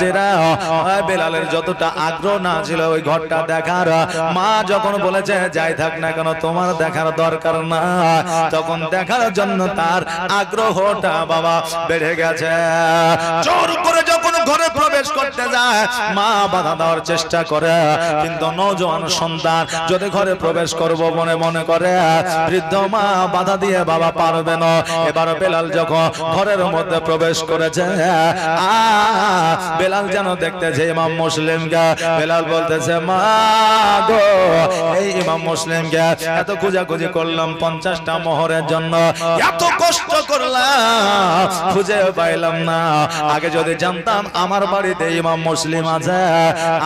বাচ্চারা বেলালের যতটা আগ্রহ না ছিল ওই ঘরটা দেখার, মা যখন বলেছে যাই থাক না কেন তোমার দেখার দরকার না, তখন দেখার জন্য তার আগ্রহটা বাবা বেড়ে গেছে। জোর করে যখন ঘরে প্রবেশ করতে যায় মা বাধা দেওয়ার চেষ্টা করে, কিন্তু নওজোয়ান সন্তান যদি ঘরে প্রবেশ করব মনে মনে করে, বৃদ্ধ মা বাধা দিয়ে বাবা পারবে না। এবার বেলাল যখন ঘরের মধ্যে প্রবেশ করেছে, বেলাল যেন দেখতেছে ইমাম মুসলিমকে। বেলাল বলতেছে মা গো, এই ইমাম মুসলিমকে এত খোঁজাখুঁজি করলাম 50টা মোহরের জন্য, এত কষ্ট করলাম খুঁজে পাইলাম না। আগে যদি জানতাম আমার বাড়িতে ইমাম মুসলিম আছে,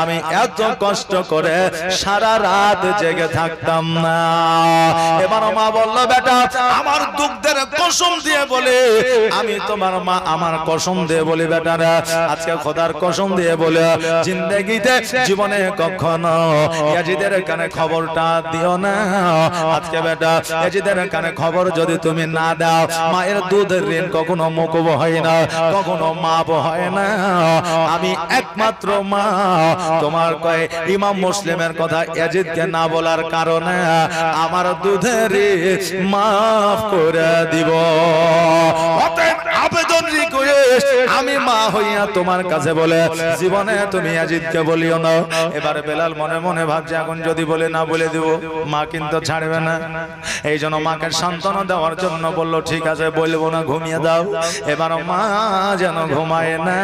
আমি এত কষ্ট করে সারা রাত জেগে থাকতাম না। এবার মা বলল বেটা আমার দুগ্ধের কসম দিয়ে বলে, আমি তোমার মা আমার কসম দিয়ে বলি বেটারা, আজকে খোদার কসম দিয়ে বলে জিন্দেগিতে জীবনে কখনো ইয়াজিদের কানে খবরটা দিও না। আজকে বেটা ইয়াজিদের কানে খবর যদি তুমি না দাও, মায়ের দুধের ঋণ কখনো মুকুব হয় না, কখনো মাপ হয় না। আমি একমাত্র মা তোমার কয় ইমাম মুসলিমের কথা ইয়াজিদকে না বলার কারণে আমার দুধের ঋণ মাফ করে দিব। অতএব আবেদন রিকোয়েস্ট আমি মা হইয়া তোমার কাছে বলে জীবনে তুমি ইয়াজিদকে বলিও না। এবারে বেলাল মনে মনে ভাবছে এখন যদি বলে না বলে দিব মা কিন্তু ছাড়বে না, এই জন্য মাকে সান্ত্বনা দেওয়ার জন্য বললো ঠিক আছে বলবো না, ঘুমিয়ে দাও। এবার মা যেন ঘুমায় না।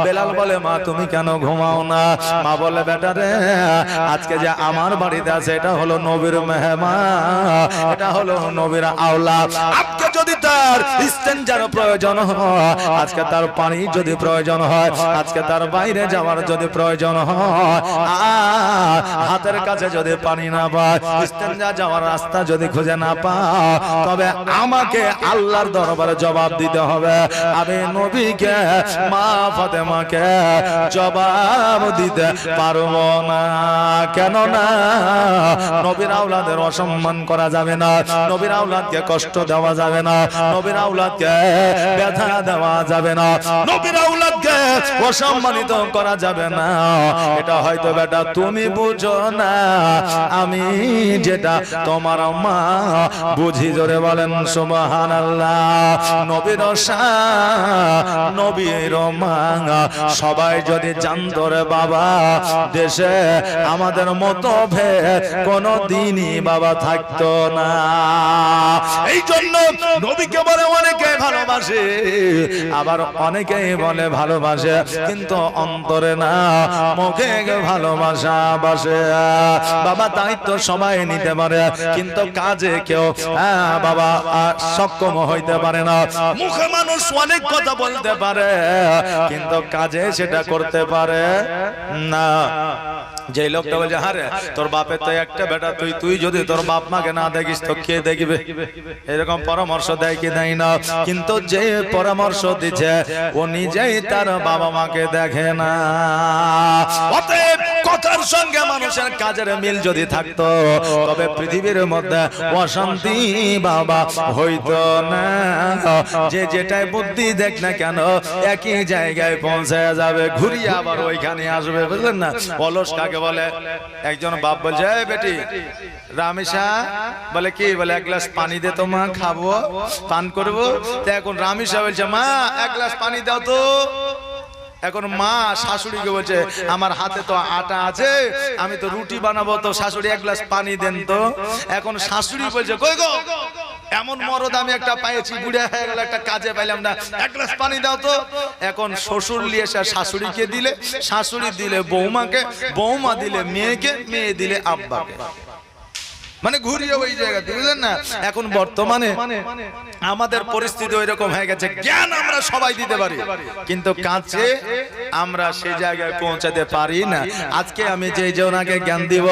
বেলাল বলে মা তুমি কেন ঘুমাও না? মা বলে বেটা রে আজকে যে আমার বাড়িতে আছে এটা হলো নবীর মেহমান, এটা হলো নবীর আওলাদ। আজকে যদি তার ইস্তেঞ্জার প্রয়োজন হয়, আজকে তার পানি যদি প্রয়োজন হয়, আজকে তার বাইরে যাওয়ার যদি প্রয়োজন হয়, হাতের কাছে যদি পানি না পায়, ইস্তেঞ্জা যাওয়ার রাস্তা যদি খুঁজে না পায়, তবে আমাকে আল্লাহর দরবারে জবাব দিতে হবে। আমি নবীকে মা ফাতেমাকে জবাব দিতে পারবো না। কেন না? নবীর আওলাদের অসম্মান করা যাবে না, নবীর আওলাদকে কষ্ট দেওয়া যাবে না, নবীর আওলাদকে ব্যথা দেওয়া যাবে না, নবীর আওলাদকে অসম্মানিত করা যাবে না। এটা হয়তো বেটা তুমি বুঝো না, আমি যেটা তোমার মা বুঝি। জোরে বলেন সুবহানাল্লাহ। নবীর শান, নবীর মা সবাই যদি জানতো রে বাবা, দেশে আমাদের মতো ভেদ কোনো দিনই বাবা থাকতো না। এই জন্য নবীকে বলে অনেকে ভালোবাসে, আবার অনেকেই বলে ভালোবাসে কিন্তু অন্তরে না, মুখে ভালোবাসা বাসে। বাবা দায়িত্ব সবাই নিতে পারে কিন্তু কাজে কেউ বাবা সক্ষম হইতে পারে না। মুখে মানুষ অনেক কথা বলতে পারে কিন্তু কাজে সেটা করতে পারে না। যে লোকটা বলছে হারে তোর বাপের তো একটা বেটা, তুই যদি তোর বাপ মাকে না দেখিস তো কে দেখবে, এরকম পরামর্শ দেয় কি দেয় না। কিন্তু যে পরামর্শ দিচ্ছে ও নিজেই তার বাবা মাকে দেখে না। অতএব কথার সঙ্গে মানুষের কাজের মিল যদি থাকতো তবে পৃথিবীর মধ্যে অশান্তি বাবা হইতো না। যে যেটাই বুদ্ধি দেখ না কেন একই জায়গায় পৌঁছে যাবে, ঘুরিয়ে আবার ওইখানে আসবে, বুঝলেন না? অলস কাকে বলে? একজন বাপ বলছে এই বেটি রামেশা বলে কি বলে এক গ্লাস পানি দে তো মা, খাবো পান করবো। তো এখন রামেশা বলছে মা এক গ্লাস পানি দাও তো। এখন মা শাশুড়িকে বলছে আমার হাতে তো আটা আছে, আমি তো রুটি বানাবো, তো শাশুড়ি এক গ্লাস পানি দেন তো। এখন শাশুড়ি বলছে কই গো এমন মরদ আমি একটা পাইছি, বুড়া হয়ে গেল একটা কাজে পাইলাম না, এক গ্লাস পানি দাও তো। এখন শ্বশুর নিয়ে এসে শাশুড়িকে দিলে, শাশুড়ি দিলে বৌমাকে, বৌমা দিলে মেয়েকে, মেয়ে দিলে আব্বাকে, মানে ঘুরিয়ে ওই জায়গাতে, বুঝলেন না? এখন বর্তমানে আমাদের পরিস্থিতি ওই রকম হয়ে গেছে, জ্ঞান আমরা সবাই দিতে পারি কিন্তু কাছে আমরা সেই জায়গায় পৌঁছাতে পারি না। আজকে আমি যে জনাকে জ্ঞান দিব,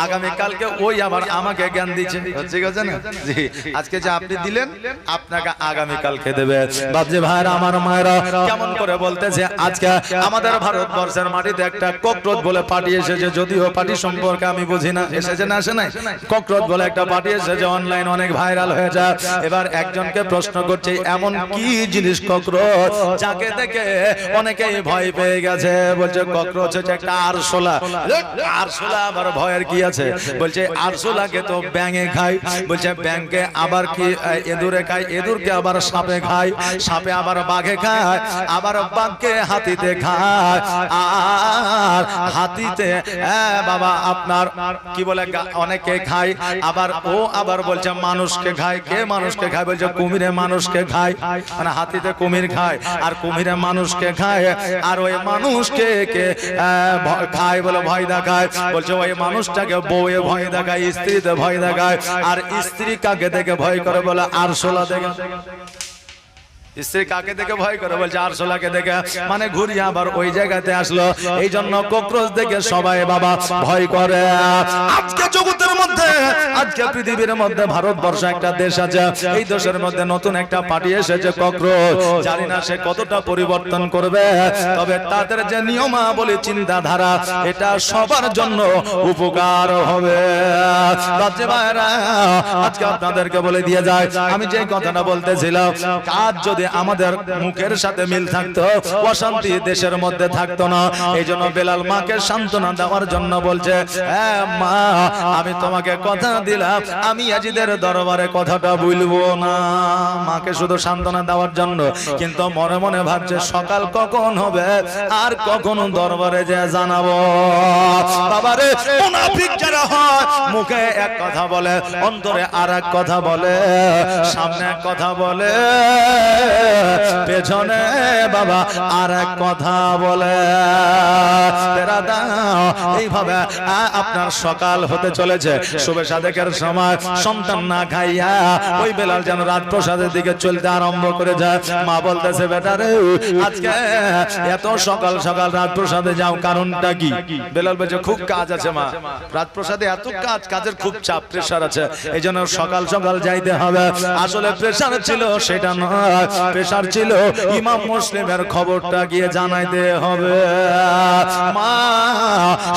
আগামী কালকে ওই আবার আমাকে জ্ঞান দিচ্ছে, ঠিক আছে না? জি, আজকে যে আপনি দিলেন আপনাকে আগামী কালকে দেবে। বাবজি ভাইরা আমার মায়েরা কেমন করে বলতেছে, আজকে আমাদের ভারতবর্ষের মাটিতে একটা ককরোচ বলে পার্টি এসেছে, যদিও পার্টি সম্পর্কে আমি বুঝি না, এসেছে না আসে নাই, ককরোচ বলে একটা পার্টি এসেছে, অনলাইন অনেক ভাইরাল হয়ে যায়। এবার একজনকে প্রশ্ন করছে এমন কি জিনিস ককরোচ যাকে দেখে অনেকেই ভয় পেয়ে পেয়ে গেছে, বলছে ককরোচ হচ্ছে একটা আরশোলা। আরশোলা আবার ভয়ের কি আছে? বলছে আরশোলাকে তো ব্যাঙে খায়, বলছে ব্যাঙকে আবার কি এদুরে খায়, এদুরকে আবার সাপে খায়, সাপে আবার বাঘে খায়, আবার বাঘকে হাতিতে খায়, আর হাতিতে বাবা আপনার কি বলে অনেকে খায়, আবার ও আবার বলছে মানুষকে খায়। কে মানুষকে খায়? বলছে কুমিরে মানুষকে খায়, মানে হাতিতে কুমির খায় আর কুমিরে মানুষকে খায়, আর ওই মানুষকে কে খায় বলে ভয় দেখায়। বলছে ওই মানুষটাকে বউয়ে ভয় দেখায়, স্ত্রীতে ভয় দেখায়, আর স্ত্রী কাকে দেখে ভয় করে বলে আরশোলা দেখে। স্ত্রী কাকে দেখে ভয় করে? বলছে আরশোলাকে দেখে। মানে ঘুরিয়ে আবার ওই জায়গাতে আসলো। এই জন্য ককরোচ দেখে সবাই বাবা ভয় করে। আজকে জগতের মধ্যে, আজকে পৃথিবীর মধ্যে ভারতবর্ষ একটা দেশ আছে, এই দেশের মধ্যে নতুন একটা পার্টি এসেছে ককরোচ। জানি না সে কতটা পরিবর্তন করবে, তবে তাদের যে নিয়মাবলী চিন্তাধারা এটা সবার জন্য উপকার হবে। আজকে আপনাদেরকে বলে দিয়ে যায়, আমি যে কথাটা বলতেছিলাম, কাজ যদি আমাদের মুখের সাথে মিল থাকতো, অশান্তি দেশের মধ্যে থাকতো না। এই জন্য বেলাল মাকে সান্ত্বনা দেওয়ার জন্য বলছে, হ্যাঁ মা, আমি তোমাকে কথা দিলাম, আমি ইয়াজিদের দরবারে কথাটা বলবো না। মাকে শুধু সান্ত্বনা দেওয়ার জন্য, কিন্তু মনে মনে ভাবছে সকাল কখন হবে আর কখন দরবারে যে জানাবো। বাবারে, মুনাফিক যারা হয় মুখে এক কথা বলে, অন্তরে আর এক কথা বলে, সামনে এক কথা বলে, পেছনে বাবা আর এক কথা বলে। এইভাবে আপনার সকাল হতে চলেছে, শুভে সাদেকের সময় সন্তান না খাইয়া ওই বেলাল যেন রাজপ্রসাদের দিকে চলতে আরম্ভ করে যায়। মা বলতেছে, বেটা রে, আজকে এত সকাল সকাল রাজপ্রসাদে যাও, কারণটা কি? বেলাল বলছে, খুব কাজ আছে মা, রাজপ্রসাদে এত কাজ, কাজের খুব চাপ, প্রেসার আছে, এই জন্য সকাল সকাল যাইতে হবে। আসলে প্রেসার ছিল সেটা নয়, প্রেসার ছিল ইমাম মুসলিমের খবরটা গিয়ে জানাইতে হবে। মা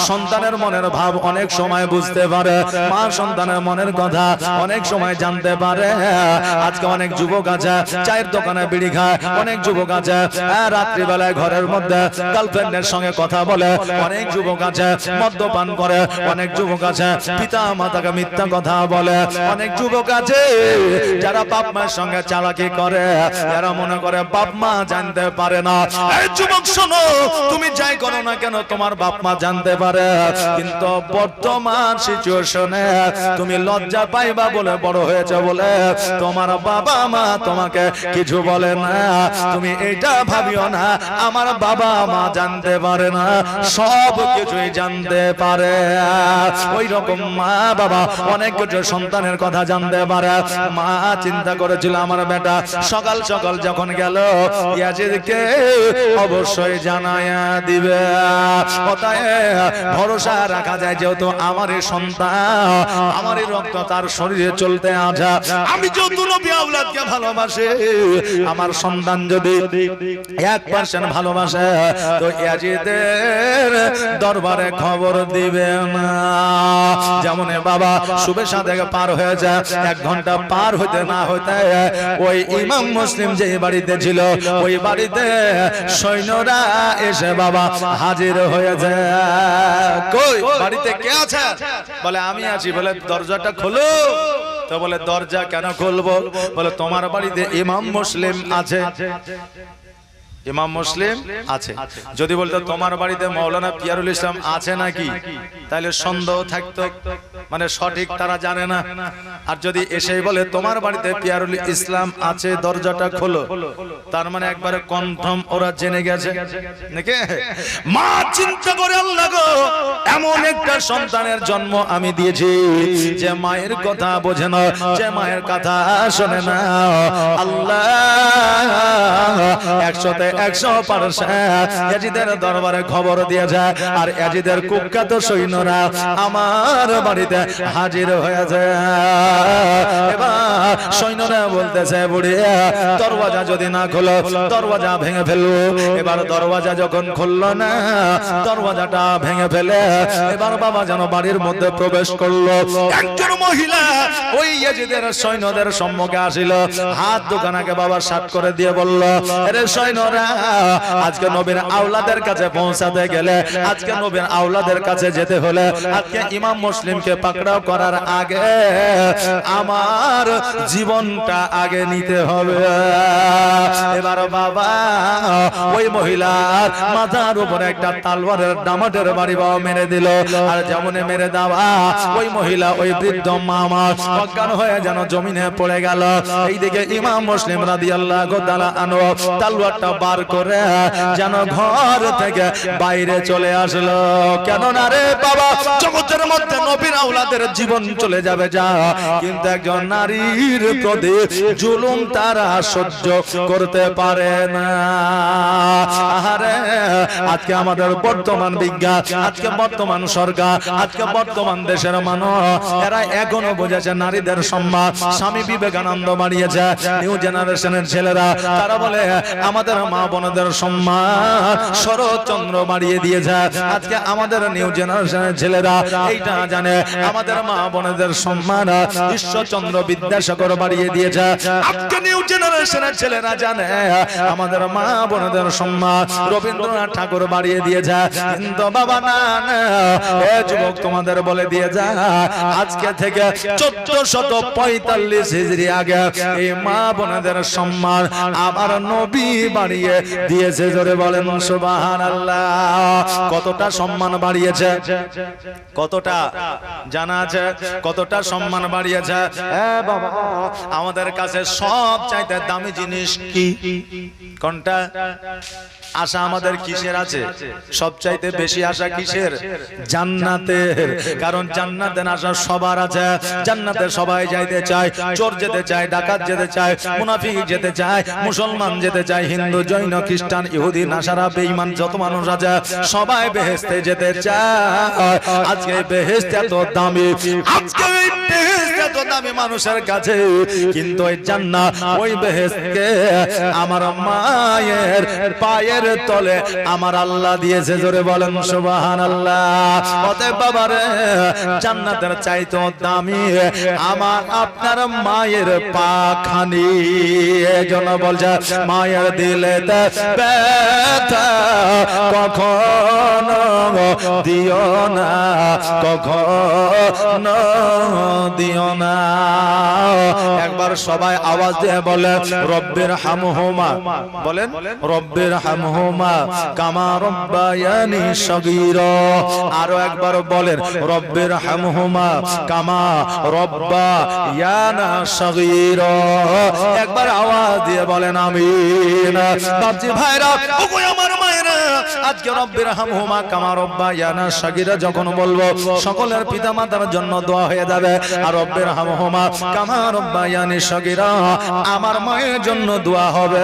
সন্তানের মনের ভাব অনেক সময় বুঝতে পারে, মা সন্তানের মনের কথা অনেক সময় জানতে পারে। আজকে অনেক যুবক আছে চায়ের দোকানে বিড়ি খায়, অনেক যুবক আছে রাত্রিবেলায় ঘরের মধ্যে গার্লফ্রেন্ডের সঙ্গে কথা বলে, অনেক যুবক আছে মদ্যপান করে, অনেক যুবক আছে পিতা মাতাকে মিথ্যা কথা বলে, অনেক যুবক আছে যারা বাপ মায়ের সঙ্গে চালাকি করে, যারা মনে করে বাপ মা জানতে পারে না। এই যুবক শোনো, তুমি যাই করো না কেন তোমার বাপ মা জানতে পারে, কিন্তু বর্তমান সিচুয়েশনে তুমি লজ্জা পাইবা বলে বড় হয়েছে বলে তোমার বাবা মা তোমাকে কিছু বলে না। তুমি এটা ভাবিও না আমার বাবা মা জানতে পারে না, সব কিছুই জানতে পারে। ওই রকম মা বাবা অনেক কিছু সন্তানের কথা জানতে পারে। মা চিন্তা করেছিল আমার বেটা সকাল সকাল যখন গেল ইয়াজিদকে অবশ্যই জানায়া দিবে। ভরসা রাখা যায়, যেহেতু আমারই সন্তান, আমারই রক্ত তার শরীরে চলতে আছে, আমি যেহেতু নবী আওলাদকে ভালোবাসে, আমার সন্তান যদি 1% ভালোবাসে তো ইয়াজিদের দরবারে খবর দিবে না। যেমন বাবা শুভে সাদেক পার হয়ে যায়, 1 ঘন্টা পার হইতে না হইতে ওই ইমাম মুসলিম যে বাড়িতে ছিল ওই বাড়িতে সৈন্যরা এসে বাবা হাজির হয়েছে। কই বাড়িতে কে আছে? বলে আমি আছি। বলে দরজাটা খোলো। তো বলে দরজা কেন খুলবো? বলে তোমার বাড়িতে ইমাম মুসলিম আছে। ইমাম মুসলিম আছে। যদি বলতো তোমার বাড়িতে মাওলানা পিয়ারুল ইসলাম আছে নাকি, তাহলে সন্দেহ থাকতো, মানে সঠিক তারা জানে না। আর যদি এসেই বলে তোমার বাড়িতে পিয়ারুল ইসলাম আছে, দরজাটা খোলো, তার মানে একবারে কনফার্ম ওরা জেনে গেছে নাকি। মা চিন্তা করে, আল্লাহ গো, এমন একটা সন্তানের জন্ম আমি দিয়েছি যে মায়ের কথা বোঝে না, যে মায়ের কথা শোনে না। আল্লাহ 100% ইয়াজিদের দরবারে খবর দিয়ে যায়, আর ইয়াজিদের কুখ্যাত সৈন্যরা আমার বাড়িতে হাজির হয়েছে। এবার সৈন্যরা বলতেছে, বুড়ি দরওয়াজা যদি না খোলো দরওয়াজা ভেঙে ফেলবো। এবার দরওয়াজা যখন খুললো না, দরওয়াজাটা ভেঙে ফেলে এবার বাবা যেন বাড়ির মধ্যে প্রবেশ করলো। একজন মহিলা ওই ইয়াজিদের সৈন্যদের সম্মুখে আসিল, হাত দুখানাকে বাবা সাত করে দিয়ে বলল, আরে সৈন্যরা বাবারা আজকে নবীর আওলাদের কাছে পৌঁছাতে গেলে, আজকে নবীর আওলাদের কাছে যেতে হলে, আজকে ইমাম মুসলিমকে পাকড়াও করার আগে আমার জীবনটা আগে নিতে হবে। এবার বাবা ওই মহিলার মাথার উপরে একটা তালওয়ারের দামাটের বাড়ি বাবা মেরে দিল। আর যেমন মেরে দেওয়া ওই মহিলা ওই বৃদ্ধ মামা অজ্ঞান হয়ে যেন জমিনে পড়ে গেল। এইদিকে ইমাম মুসলিম রাদিয়াল্লাহু তাআলা আনহু তালওয়ারটা বার করে যেন ঘর থেকে বাইরে চলে আসলো। কেন না রে বাবা, জগতের মধ্যে নবীর আওলাদের জীবন চলে যাবে যা, কিন্তু একজন নারীর প্রতি জুলুম তারা সহ্য করতে পারে না। আরে আজকে আমাদের বর্তমান বিজ্ঞান, আজকে বর্তমান সরকার, আজকে বর্তমান দেশের মানুষ এরা এখনো বুঝেছে নারীদের সম্মান। স্বামী বিবেকানন্দ বাড়িয়েছে, নিউ জেনারেশনের ছেলেরা তারা বলে আমাদের মা বোনদের সম্মান শরৎচন্দ্র বাড়িয়ে দিয়েছে। আজকে আমাদের নিউ জেনারেশনের ছেলেরা এইটা জানে আমাদের মা বোনদের সম্মান ঈশ্বরচন্দ্র বিদ্যাসাগর বাড়িয়ে দিয়েছে। আজকে নিউ জেনারেশনের ছেলেরা জানে আমাদের মা বোনদের সম্মান রবীন্দ্রনাথ ঠাকুর বাড়িয়ে দিয়েছে। কিন্তু বাবা না, এ যুবক তোমাদের বলে দিয়ে যা, আজকে থেকে 1445 হিজরি আগে এই মা বোনদের সম্মান আমার নবী বাড়িয়ে দিয়েছে। জোরে বলেন সুবহানাল্লাহ। কতটা সম্মান বাড়িয়েছে, কতটা জানা আছে, কতটা সম্মান বাড়িয়েছে। বাবা আমাদের কাছে সব চাইতে দামি জিনিস কি? কোনটা? আশা আমাদের কিসের আছে? সবচাইতে বেশি আশা কিসের? জান্নাতের। কারণ জান্নাতের আশা সবার আছে। জান্নাতে সবাই যাইতে চায়। চোর যেতে চায়, ডাকাত যেতে চায়, মুনাফিক যেতে চায়, মুসলমান যেতে চায়, হিন্দু জৈন খ্রিস্টান ইহুদি নাসারা বেঈমান যত মানুষ আছে সবাই বেহেশতে যেতে চায়। আজকে বেহেশত এত দামি, আজকে এই বেহেশত এত দামি মানুষের কাছে, কিন্তু ওই জান্নাত ওই বেহেশতকে আমার মায়ের পায়ের তলে আমার আল্লাহ দিয়েছে। জোরে বলেন সুবহানাল্লাহ। অতএব বাবারে জান্নাতের চাইতে দামি আমার আপনার মায়ের পাখানি। এজন্য বলছে মায়ের দিলেতে ব্যথা কখনো দিও না, কখনো দিও না। একবার সবাই আওয়াজ দিয়ে বলেন রব্বির হামহুমা, বলেন রব্বির হামহুমা কামা রব্বায়ানি সগীরা। আরো একবার বলেন রব্বির হামহুমা কামা রব্বায়ানা সগীরা। একবার আওয়াজ দিয়ে বলেন আমিন। বাপজি ভাইরা, ওগো আমার মায়েরা, আজকে রব্বির হামহুমা কামা রব্বায়ানা সগীরা যখন বলবো সকলের পিতামাতার জন্য দোয়া হয়ে যাবে। আর রব্বির হামহুমা কামা রব্বায়ানি সগীরা আমার মায়ের জন্য দোয়া হবে।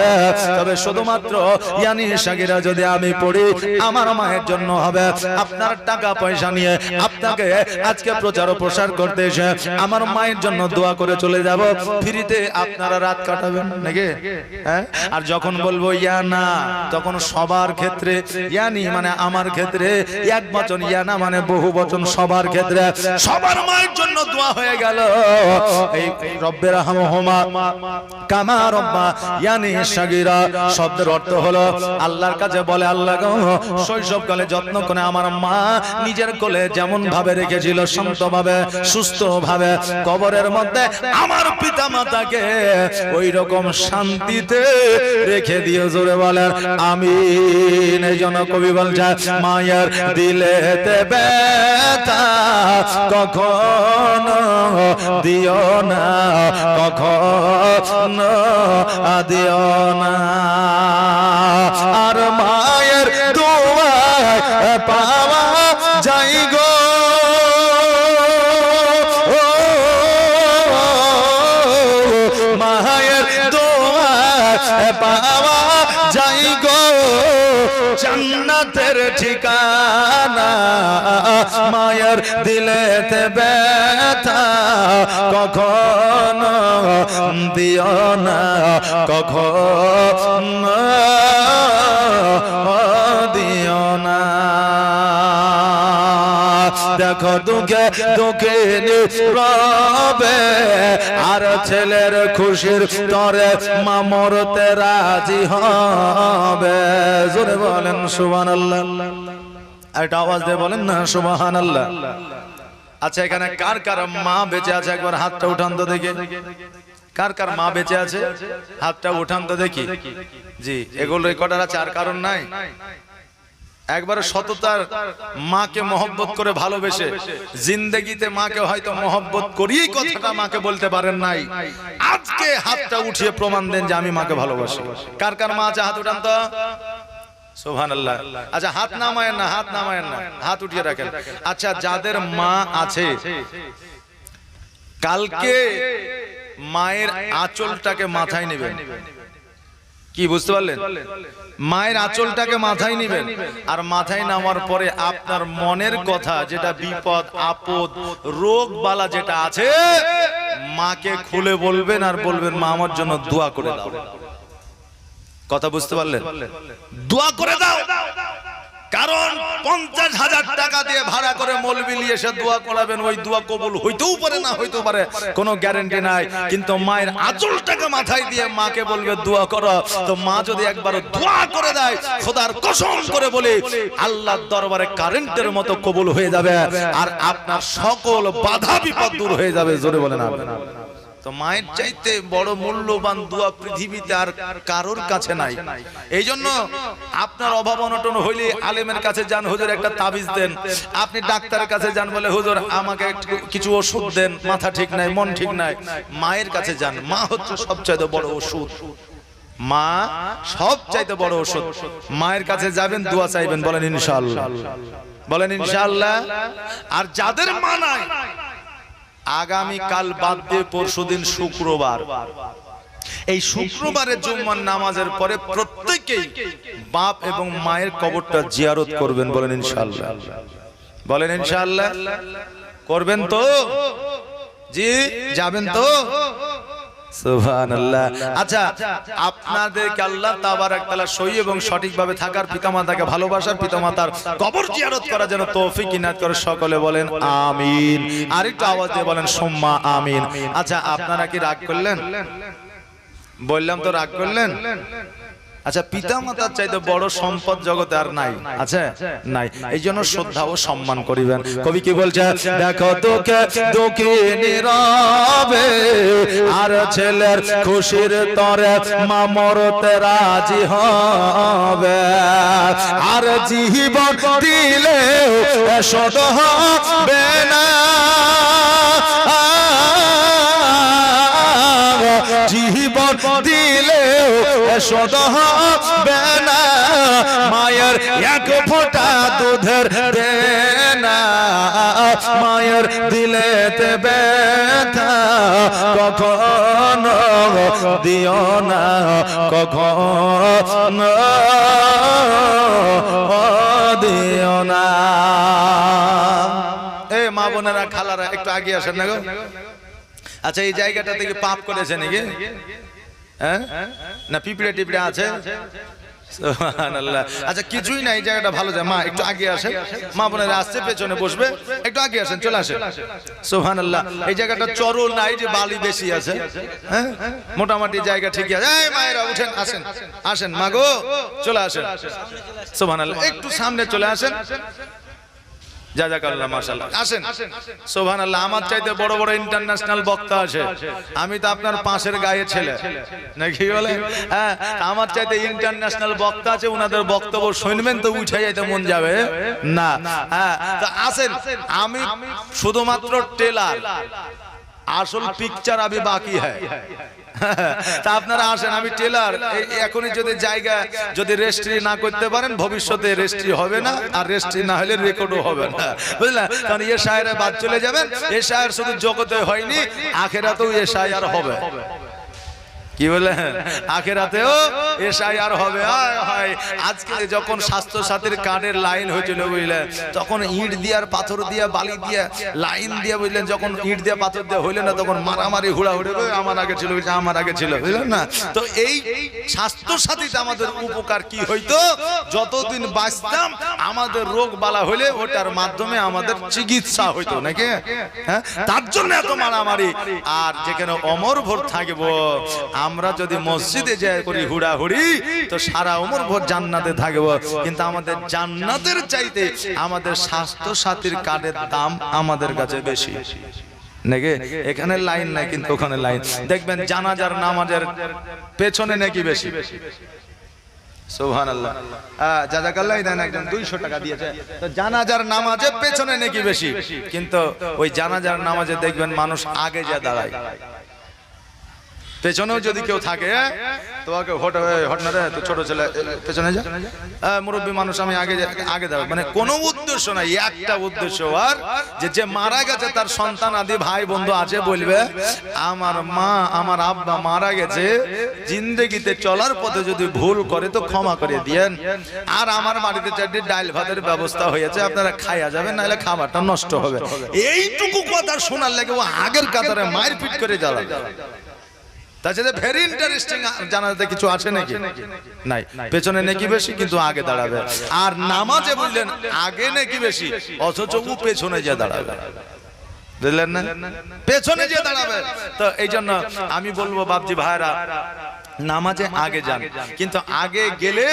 তবে শুধুমাত্র ইয়ানি সগীরা যদি আমি পড়ি আমার মায়ের জন্য হবে। আপনার টাকা পয়সা নিয়ে আপনাকে আজকে প্রচার ও প্রসার করতে এসে আমার মায়ের জন্য দোয়া করে চলে যাব, ফ্রিতে আপনারা রাত কাটাবেন নাকি? হ্যাঁ। আর যখন বলবো ইয়ানা তখন সবার ক্ষেত্রে, ইয়ানি মানে আমার ক্ষেত্রে এক বচন, ইয়ানা মানে বহু বচন, সবার ক্ষেত্রে সবার মায়ের জন্য দোয়া হয়ে গেল। এই রব্বির হামহুমা কামা রব্বা ইয়ানি সগীরা শব্দের অর্থ হলো আল্লাহর কাছে বলে আল্লাহ গো শৈশবকালে যত্ন করে আমার মা নিজের কোলে যেমন ভাবে রেখেছিল শান্তভাবে সুস্থভাবে, কবরের মধ্যে আমার পিতা মাতাকে ওই রকম শান্তিতে রেখে দিও। জোরে বলেন আমিন। এই জন্য কবি বলছে মায়ের দিলেতে ব্যথা কখনো দিও না, কখনো দিও না। আর মায়ের দোয়া পাওয়া যাই গো, মায়ের দোয়া পাওয়া যাই গো, জান্নাতের ঠিকানা। মায়ের দিলেতে ব্যথা কখনো দিও না, কখনো দিও না। দেখো দুঃখে দুঃখে নীরবে আর ছেলের খুশির তরে মা মরতে রাজি হবে। জোরে বলেন সুবহানাল্লাহ। একটা আওয়াজ দিয়ে বলেন না সুবহানাল্লাহ। আচ্ছা এখানে কার কার মা বেঁচে আছে একবার হাতটা উঠান তো দেখি। কার কার মা বেঁচে আছে হাতটা উঠান তো দেখি। জি, এগুলো রেকর্ডার আছে, আর কারণ নাই। একবারে সততার মাকে মহব্বত করে ভালোবেসে জিন্দেগিতে মাকে হয়তো মহব্বত করিয়ে কথাটা মাকে বলতে পারেন নাই, আজকে হাতটা উঠিয়ে প্রমাণ দেন যে আমি মাকে ভালোবাসি। কার কার মা আছে হাত উঠান তো। সুবহানাল্লাহ। আচ্ছা হাত নামায়েন না, হাত নামায়েন না, হাত উঠিয়ে রাখেন। আচ্ছা যাদের মা আছে কালকে মায়ের আঁচলটাকে মাথায় নেবেন। কি বুঝতে পারলেন? মায়ের আঁচলটাকে মাথায় নেবেন, আর মাথায় নামার পরে আপনার মনের কথা যেটা বিপদ আপদ রোগ বালা যেটা আছে মাকে খুলে বলবেন, আর বলবেন মা আমার জন্য দোয়া করে দাও। কথা বুঝতে পারলেন? দোয়া করে দাও। কারণ 50,000 টাকা দিয়ে ভাড়া করে মৌলবি নিয়ে এসে দোয়া করাবেন, ওই দোয়া কবুল হইতেও পারে না হইতেও পারে, কোনো গ্যারান্টি নাই। কিন্তু মায়ের আঁচলটাকে মাথায় দিয়ে মাকে বলবে দোয়া করো, তো মা যদি একবার দোয়া করে দেয় খোদার কসম করে বলে আল্লাহর দরবারে কারেন্টের মতো কবুল হয়ে যাবে, আর আপনার সকল বাধা বিপদ দূর হয়ে যাবে। জোরে বলেন আমিন। তো মায়ের চাইতে বড় মূল্যবান দোয়া পৃথিবীতে আর কারোর কাছে নাই। এই জন্য আপনার অভাব অনটন হইলে আলেমের কাছে যান, হুজুর একটা তাবিজ দেন। আপনি ডাক্তারের কাছে যান, বলে হুজুর আমাকে কিছু ওষুধ দেন, মাথা ঠিক নাই মন ঠিক নাই। মায়ের কাছে যান, মা হচ্ছে সবচাইতে বড় ওষুধ। মা সবচাইতে বড় ওষুধ। মায়ের কাছে যাবেন, দোয়া চাইবেন, বলেন ইনশাআল্লাহ, বলেন ইনশাআল্লাহ। আর যাদের মা নাই আগামী কাল বাদ দিয়ে পরশুদিন শুক্রবার, এই শুক্রবারে জুম্মার নামাজের পরে প্রত্যেকেই বাপ এবং মায়ের কবরটা জিয়ারত করবেন, বলেন ইনশাআল্লাহ, বলেন ইনশাআল্লাহ। করবেন তো? জি যাবেন তো? সুবহানাল্লাহ। আচ্ছা আপনাদেরকে আল্লাহ তাবারক তাআলা সহি এবং সঠিকভাবে থাকার, পিতামাতাকে ভালোবাসার, পিতামাতার কবর জিয়ারত করার জন্য তৌফিক ইনায়াত করে। সকলে বলেন আমিন। আরেকটু আওয়াজ দিয়ে বলেন সুম্মা আমিন। আচ্ছা আপনারা কি রাগ করলেন? বললাম তো রাগ করলেন। আচ্ছা পিতামাতার চাইতে বড় সম্পদ জগতে আর নাই, আছে নাই। এই জন্য শ্রদ্ধা ও সম্মান করিবেন। কবি কি বলছে? দেখো তোকে দুঃখী নীরবে আর ছেলের খুশির তরে মা মরতে রাজি হবে, আর জীবন দিলে শোধ হবে না, জীবন দিলে শোধ হবে না, মায়ের এক ফোঁটা দুধের দেনা, মায়ের দিলেতে ব্যথা কখনো দিও না, কখনো দিও না। এ মা বোনেরা খালারা একটু আগে আসেন না গো। আচ্ছা এই জায়গাটা থেকে পাপ করেছে নাকি? হ্যাঁ না পিঁপড়ে টিপড়ে আছে? সুবহানাল্লাহ। আচ্ছা কিছুই না, এই জায়গাটা ভালো যায়। মা একটু আগে আসেন, মা বোনেরা আসছে পেছনে বসবে, একটু আগে আসেন, চলে আসেন। সুবহানাল্লাহ। এই জায়গাটা চরল নাই যে বালি বেশি আছে, হ্যাঁ মোটামুটি জায়গা ঠিকই আছে। এই মায়েরা উঠেন, আসেন আসেন মা গো, চলে আসেন। সুবহানাল্লাহ। একটু সামনে চলে আসেন। জাযাকাল্লাহ মাশাআল্লাহ। আসেন। সুবহানাল্লাহ। আমার চাইতে বড় বড় ইন্টারন্যাশনাল বক্তা আছে। আমি তো আপনার পাশের গায়ে ছেলে নাকি বলে? হ্যাঁ আমার চাইতে ইন্টারন্যাশনাল বক্তা আছে, উনাদের বক্তব্য শুনবেন তো উঠে যাইতে মন যাবে না। হ্যাঁ তো আসেন। আমি শুধুমাত্র টেলার, আসল পিকচার আবি বাকি হ্যায়। তা আপনারা আসেন, আমি টেলার। এখনই যদি জায়গা যদি রেজিস্ট্রি না করতে পারেন ভবিষ্যতে রেজিস্ট্রি হবে না, আর রেজিস্ট্রি না হলে রেকর্ডও হবে না, বুঝলেন? কারণ এ শায়ের বাদ চলে যাবেন। এ শায়ের শুধু জগতে হয়নি, আখেরাতেও এ শায়ের হবে। কি বলে আখেরাতেও এসআইআর হবে। আজকে যখন স্বাস্থ্য সাথীর কার্ডের লাইন হয়েছিল বুঝলেন, তখন ইট দিয়ে আর পাথর দিয়ে বালি দিয়ে লাইন দিয়ে বুঝলেন, যখন ইট দিয়ে পাথর দিয়ে হইলে না তখন মারামারি হুড়াহুড়ি, আমার আগে ছিল আমার আগে ছিল বুঝলেন না। তো এই স্বাস্থ্য সাথীতে আমাদের উপকার কি হইতো, যতদিন বাঁচতাম আমাদের রোগ বালা হইলে ওটার মাধ্যমে আমাদের চিকিৎসা হইতো নাকি, হ্যাঁ তার জন্য এত মারামারি। আর যেখানে অমর ভোর থাকবো, আমরা যদি মসজিদে যাই করি হুড়াহুড়ি, তো সারা উমর ভোর জান্নাতে থাকবো। কিন্তু আমাদের জান্নাতের চাইতে আমাদের স্বাস্থ্য সাথীর কার্ডের দাম আমাদের কাছে বেশি নাকি। এখানে লাইন নাই কিন্তু ওখানে লাইন। দেখবেন জানাজার নামাজের পেছনে নাকি বেশি। সুবহানাল্লাহ, জাযাকাল্লাহ দেন একজন 200 টাকা দিয়েছে। তো জানাজার নামাজের পেছনে নাকি বেশি, কিন্তু ওই জানাজার নামাজে দেখবেন মানুষ আগে যা দাঁড়ায়। পেছনেও যদি কেউ থাকে তোমাকে হটনা রে, তো ছোট ছেলে পেছনে যা, মুরব্বী মানুষ আমি আগে দাও, মানে কোনো উদ্দেশ্য নাই, একটা উদ্দেশ্য আর যে মারা গেছে তার সন্তান আদি ভাই বন্ধু আছে বলবে আমার মা আমার আব্বা মারা গেছে, জিন্দেগিতে চলার পথে যদি ভুল করে তো ক্ষমা করে দিয়েন, আর আমার বাড়িতে 4টি ডাল ভাতের ব্যবস্থা হয়েছে, আপনারা খাইয়া যাবেন, নাহলে খাবারটা নষ্ট হবে। এইটুকু কথা শোনার লাগে ও আগের কাতারে মায়ের পিট করে জ্বালাবে। তাছাড়া ভেরি ইন্টারেস্টিং জানাতে কিছু আছে নাকি নাই, পেছনে নাকি বেশি কিন্তু আগে দাঁড়াবে। আর নামাজে বুঝলেন আগে নাকি বেশি, অথচ ও পেছনে যে দাঁড়াবে, বুঝলেন না, পেছনে যে দাঁড়াবে। তো এই জন্য আমি বলবো বাপজি ভাইরা, নামাজে আগে যান, কিন্তু আগে গেলে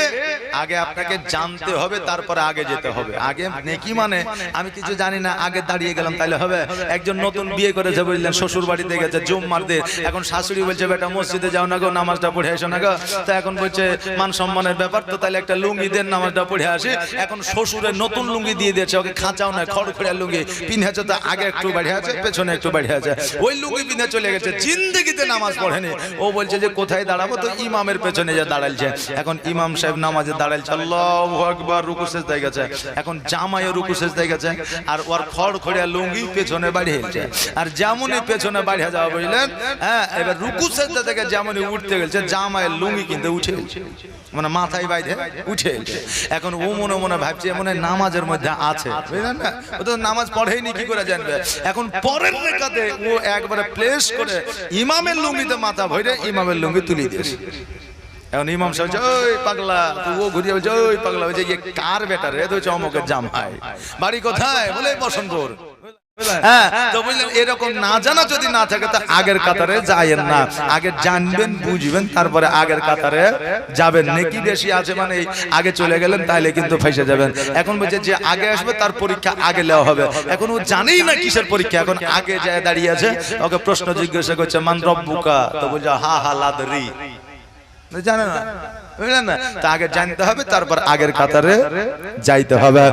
আগে আপনাকে জানতে হবে, তারপরে আগে যেতে হবে। আগে নেকি মানে আমি কিছু জানি না আগে দাঁড়িয়ে গেলাম তাহলে হবে। একজন নতুন বিয়ে করেছে বুঝলেন, শ্বশুর বাড়িতে গেছে জুম্মার দিন, এখন শাশুড়ি বলছে বেটা মসজিদে যাও না গো, নামাজটা পড়ে আসো না গো। তো এখন বলছে মান সম্মানের ব্যাপার, তো তাহলে একটা লুঙ্গি দেন নামাজটা পড়ে আসে। এখন শ্বশুরের নতুন লুঙ্গি দিয়ে দিয়েছে, ওকে খাঁচাও না খড়খড়িয়া লুঙ্গি পিনেছে, তো আগে একটু বাড়িয়ে আছে পেছনে একটু বাড়িয়ে আছে, ওই লুঙ্গি পিনে চলে গেছে, জিন্দেগিতে নামাজ পড়েনি। ও বলছে যে কোথায় দাঁড়াবো, তো ইমামের পেছনে যে দাঁড়াইছে। এখন ইমাম সাহেব নামাজে দাঁড়াইছে, আল্লাহু আকবার, রুকু সেজদায় গেছে, এখন জামায়ে রুকু সেজদায় গেছে, আর ওর খড়খড়িয়া লুঙ্গি পেছনে বাড়িয়েছে। আর যেমনই পেছনে বাড়িয়ে যাওয়া বুঝলেন, হ্যাঁ এবার রুকু সেজদা থেকে যেমনই উঠতে গেছে, জামায়ের লুঙ্গি কিন্তু উঠে গেছে, মানে মাথায় বাইরে উঠে গেছে। এখন ও মনে মনে ভাবছে মনে নামাজের মধ্যে আছে, বুঝলেন না, ও তো নামাজ পড়েইনি কি করে জানবে। এখন পরের রেখাতে ও একবারে প্লেস করে ইমামের লুঙ্গিতে মাথা ভরে ইমামের লুঙ্গি তুলে দিয়েছে। এখন ইমাম সাহেব ওই পাগলা, ও ঘুরিয়ে বলছে ওই পাগলা, ওই যে কার বেটা রে, তো অমুকের জামাই, বাড়ি কোথায়, বলে বসন্তপুর। হ্যাঁ, তো বুঝলেন এরকম না জানা যদি না থাকে তো আগের কাতারে যায়েন না, আগে জানবেন বুঝবেন তারপরে আগের কাতারে যাবেন। নেকি বেশি আছে মানে আগে চলে গেলেন তাহলে কিন্তু ফেসে যাবেন। এখন বলছে যে আগে আসবে তার পরীক্ষা আগে নেওয়া হবে, এখন ও জানেই না কিসের পরীক্ষা, এখন আগে যায় দাঁড়িয়ে আছে, ওকে প্রশ্ন জিজ্ঞাসা করছে মান রব্বুকা, তো বলছে হা হা লাদরি, জানে না, বুঝলেন না, তা আগে জানতে হবে তারপর আগের কাতারে যাইতে হবে।